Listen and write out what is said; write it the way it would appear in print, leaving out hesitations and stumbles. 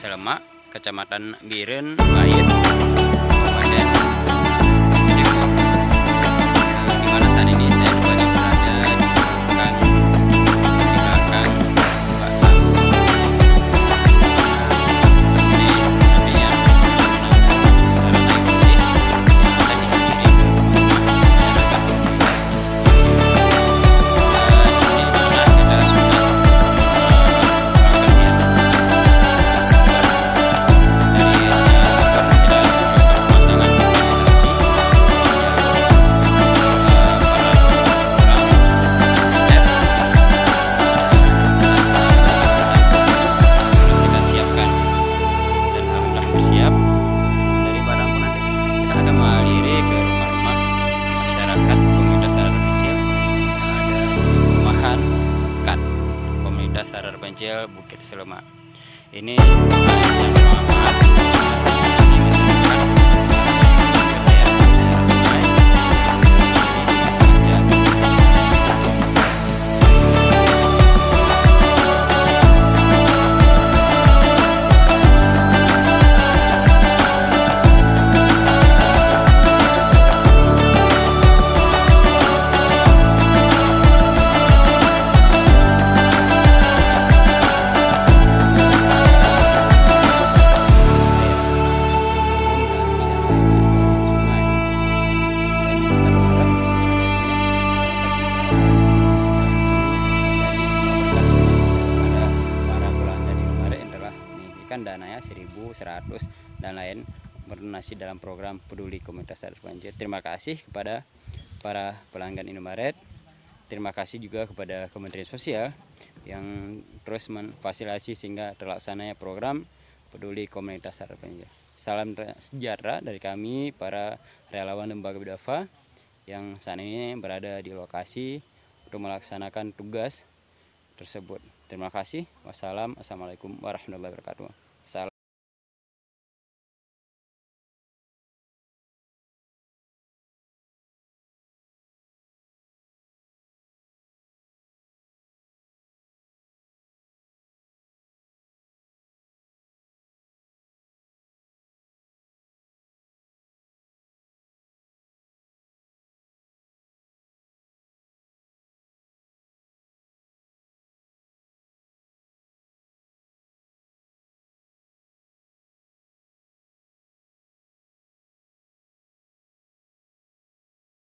Selema, Kecamatan Biren, Payet, Kabupaten Cirebon. Di mana saat ini saya berada di belakang batam. Ini artinya secara bersih dan dihadiri ke masyarakat. Di mana kita sudah bersiap dari barang pun nanti kita akan mengaliri ke rumah-rumah masyarakat komunitas sadar pencil yang ada rumahan KAD komunitas sadar pencil Bukit Selema. Ini yang Muhammad dananya 1.100 dan lain berdonasi dalam program peduli komunitas sadar pencil. Terima kasih kepada para pelanggan Indomaret. Terima kasih juga kepada Kementerian Sosial yang terus memfasilitasi sehingga terlaksananya program peduli komunitas sadar pencil. Salam sejahtera dari kami para relawan lembaga Bidafa yang saat ini berada di lokasi untuk melaksanakan tugas tersebut. Terima kasih. Wassalamualaikum warahmatullahi wabarakatuh.